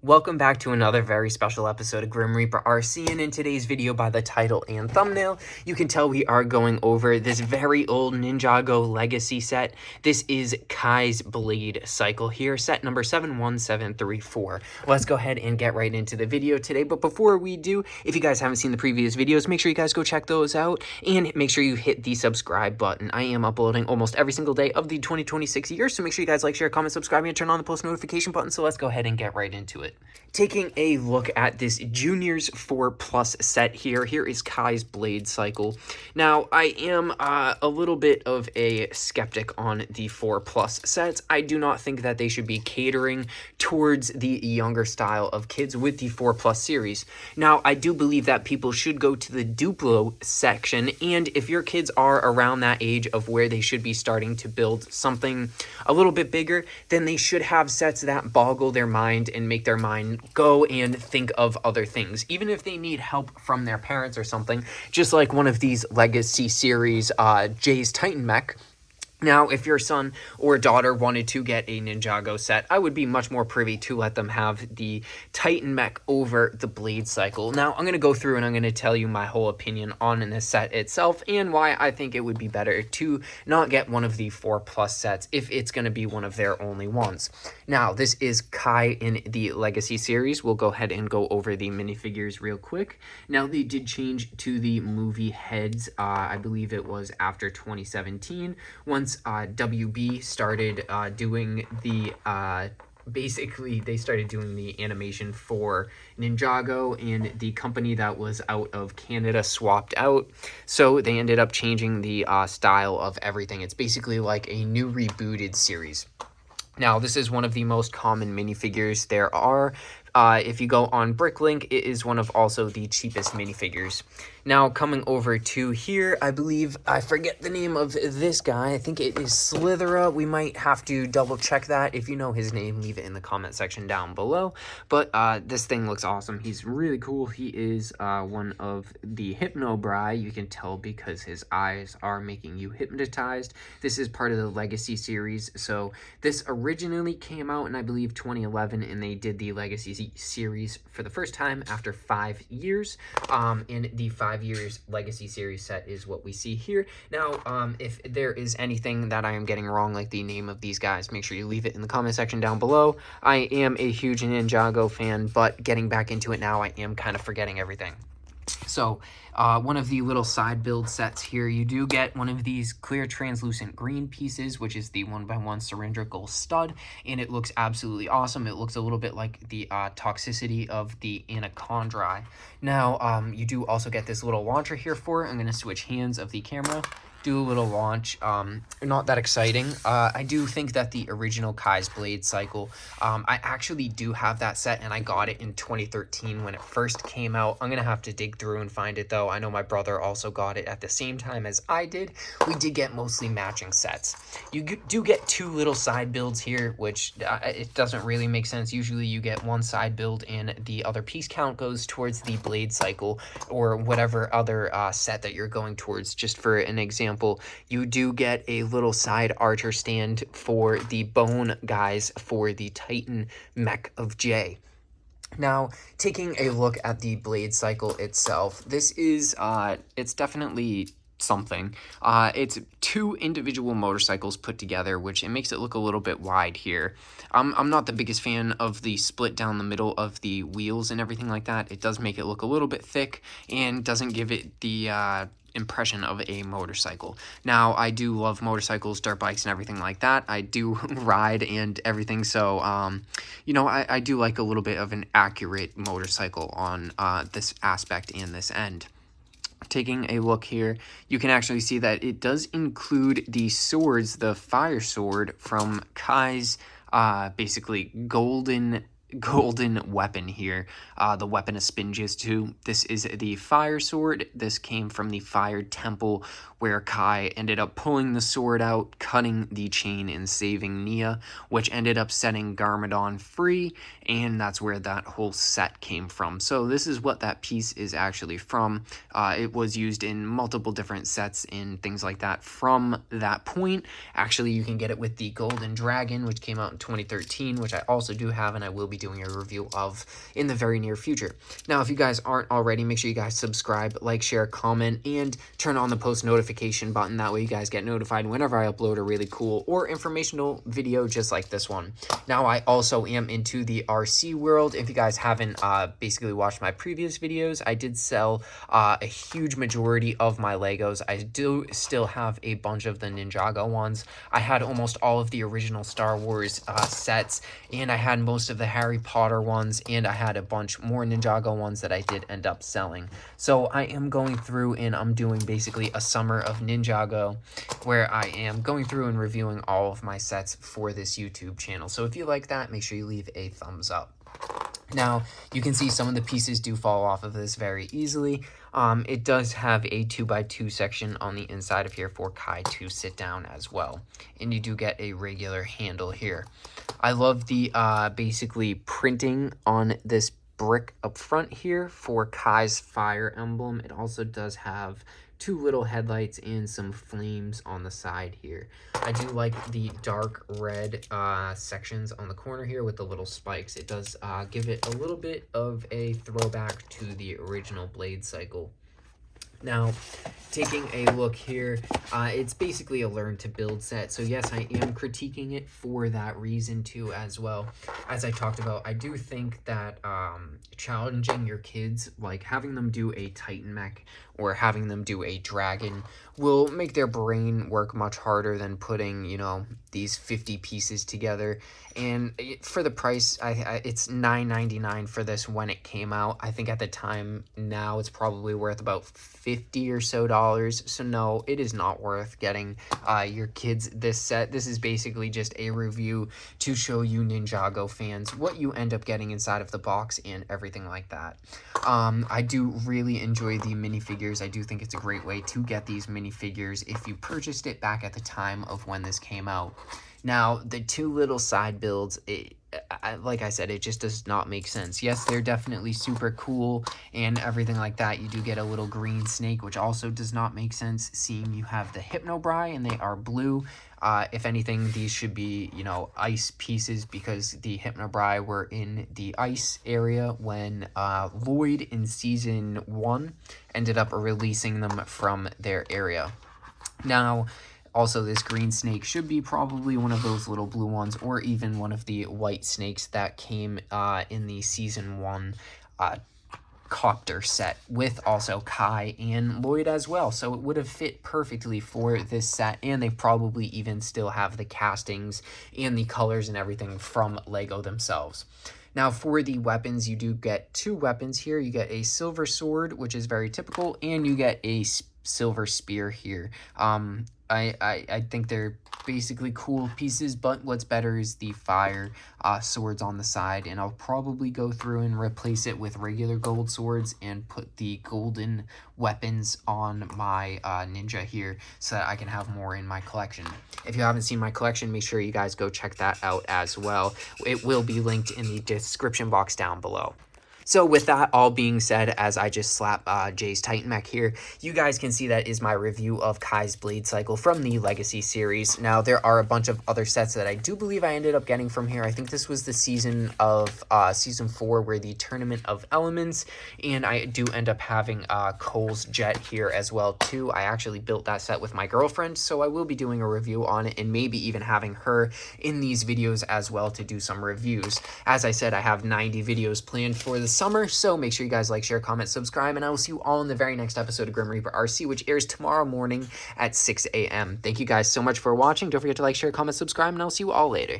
Welcome back to another very special episode of Grim Reaper RC, and in today's video, by the title and thumbnail, you can tell we are going over this very old Ninjago Legacy set. This is Kai's Blade Cycle here, set number 71734. Let's go ahead and get right into the video today, but before we do, if you guys haven't seen the previous videos, make sure you guys go check those out, and make sure you hit the subscribe button. I am uploading almost every single day of the 2026 year, so make sure you guys like, share, comment, subscribe, and turn on the post notification button, so let's go ahead and get right into it. Taking a look at this Juniors 4+ set here is Kai's Blade Cycle. Now, I am a little bit of a skeptic on the 4+ sets. I do not think that they should be catering towards the younger style of kids with the 4+ series. Now, I do believe that people should go to the Duplo section, and if your kids are around that age of where they should be starting to build something a little bit bigger, then they should have sets that boggle their mind and make their mind go and think of other things, even if they need help from their parents or something, just like one of these Legacy series, Jay's Titan Mech. Now, if your son or daughter wanted to get a Ninjago set, I would be much more privy to let them have the Titan Mech over the Blade Cycle. Now, I'm going to go through and I'm going to tell you my whole opinion on this set itself and why I think it would be better to not get one of the 4+ sets if it's going to be one of their only ones. Now, this is Kai in the Legacy series. We'll go ahead and go over the minifigures real quick. Now, they did change to the movie heads. I believe it was after 2017. Once WB started doing the basically they started doing the animation for Ninjago, and the company that was out of Canada swapped out, so they ended up changing the style of everything. It's basically like a new rebooted series. Now, this is one of the most common minifigures there are. If you go on Bricklink, it is one of also the cheapest minifigures. Now, coming over to here, I believe, I forget the name of this guy. I think it is Slithera. We might have to double check that. If you know his name, leave it in the comment section down below. But this thing looks awesome. He's really cool. He is one of the Hypnobrai. You can tell because his eyes are making you hypnotized. This is part of the Legacy series. So this originally came out in, I believe, 2011, and they did the Legacy series for the first time after 5 years. And the 5 years Legacy series set is what we see here. Now, if there is anything that I am getting wrong, like the name of these guys, make sure you leave it in the comment section down below. I am a huge Ninjago fan, but getting back into it now, I am kind of forgetting everything. So, one of the little side build sets here, you do get one of these clear translucent green pieces, which is the 1x1 cylindrical stud, and it looks absolutely awesome. It looks a little bit like the toxicity of the Anacondrae. Now, you do also get this little launcher here for it. I'm going to switch hands of the camera. Do a little launch. Not that exciting. I do think that the original Kai's Blade Cycle, I actually do have that set, and I got it in 2013 when it first came out. I'm gonna have to dig through and find it, though. I know my brother also got it at the same time as I did. We did get mostly matching sets. You do get two little side builds here, which it doesn't really make sense. Usually you get one side build and the other piece count goes towards the Blade Cycle or whatever other set that you're going towards. Just for an example, you do get a little side archer stand for the bone guys for the Titan Mech of Jay. Now, taking a look at the Blade Cycle itself, this is, it's definitely something. It's two individual motorcycles put together, which it makes it look a little bit wide here. I'm not the biggest fan of the split down the middle of the wheels and everything like that. It does make it look a little bit thick and doesn't give it the impression of a motorcycle. Now, I do love motorcycles, dirt bikes, and everything like that. I do ride and everything, so you know, I do like a little bit of an accurate motorcycle on this aspect and this end. Taking a look here, you can actually see that it does include the swords, the fire sword from Kai's basically golden weapon here, the weapon of Spinges too. This is the fire sword. This came from the fire temple where Kai ended up pulling the sword out, cutting the chain, and saving Nia, which ended up setting Garmadon free, and that's where that whole set came from. So this is what that piece is actually from. It was used in multiple different sets and things like that from that point. Actually, you can get it with the Golden Dragon, which came out in 2013, which I also do have, and I will be be doing a review of in the very near future. Now, if you guys aren't already, make sure you guys subscribe, like, share, comment, and turn on the post notification button. That way you guys get notified whenever I upload a really cool or informational video just like this one. Now, I also am into the RC world. If you guys haven't basically watched my previous videos, I did sell a huge majority of my Legos. I do still have a bunch of the Ninjago ones. I had almost all of the original Star Wars sets, and I had most of the Harry Potter ones, and I had a bunch more Ninjago ones that I did end up selling. So I am going through and I'm doing basically a summer of Ninjago where I am going through and reviewing all of my sets for this YouTube channel. So if you like that, make sure you leave a thumbs up. Now, you can see some of the pieces do fall off of this very easily. It does have a 2x2 section on the inside of here for Kai to sit down as well. And you do get a regular handle here. I love the basically printing on this brick up front here for Kai's fire emblem. It also does have two little headlights and some flames on the side here. I do like the dark red sections on the corner here with the little spikes. It does give it a little bit of a throwback to the original Blade cycle. Now, taking a look here, it's basically a learn to build set. So yes, I am critiquing it for that reason too as well. As I talked about, I do think that challenging your kids, like having them do a Titan mech or having them do a dragon, will make their brain work much harder than putting, you know, these 50 pieces together. And for the price, it's $9.99 for this when it came out. I think at the time now it's probably worth about $50 or so. So no, it is not worth getting your kids this set. This is basically just a review to show you Ninjago fans what you end up getting inside of the box and everything like that. I do really enjoy the minifigures. I do think it's a great way to get these minifigures if you purchased it back at the time of when this came out. Now, the two little side builds, like I said, it just does not make sense. Yes, they're definitely super cool and everything like that. You do get a little green snake, which also does not make sense, seeing you have the Hypnobrai and they are blue. If anything, these should be, you know, ice pieces because the Hypnobrai were in the ice area when Lloyd in Season 1 ended up releasing them from their area. Now, also, this green snake should be probably one of those little blue ones or even one of the white snakes that came in the Season 1 copter set with also Kai and Lloyd as well. So it would have fit perfectly for this set, and they probably even still have the castings and the colors and everything from LEGO themselves. Now, for the weapons, you do get two weapons here. You get a silver sword, which is very typical, and you get a silver spear here. I think they're basically cool pieces, but what's better is the fire swords on the side, and I'll probably go through and replace it with regular gold swords and put the golden weapons on my ninja here so that I can have more in my collection. If you haven't seen my collection, make sure you guys go check that out as well. It will be linked in the description box down below. So with that all being said, as I just slap Jay's Titan mech here, you guys can see that is my review of Kai's Blade Cycle from the Legacy series. Now, there are a bunch of other sets that I do believe I ended up getting from here. I think this was the season of Season 4 where the Tournament of Elements, and I do end up having Cole's Jet here as well too. I actually built that set with my girlfriend, so I will be doing a review on it and maybe even having her in these videos as well to do some reviews. As I said, I have 90 videos planned for the summer, so make sure you guys like, share, comment, subscribe, and I will see you all in the very next episode of Grim Reaper RC, which airs tomorrow morning at 6 a.m. Thank you guys so much for watching. Don't forget to like, share, comment, subscribe, and I'll see you all later.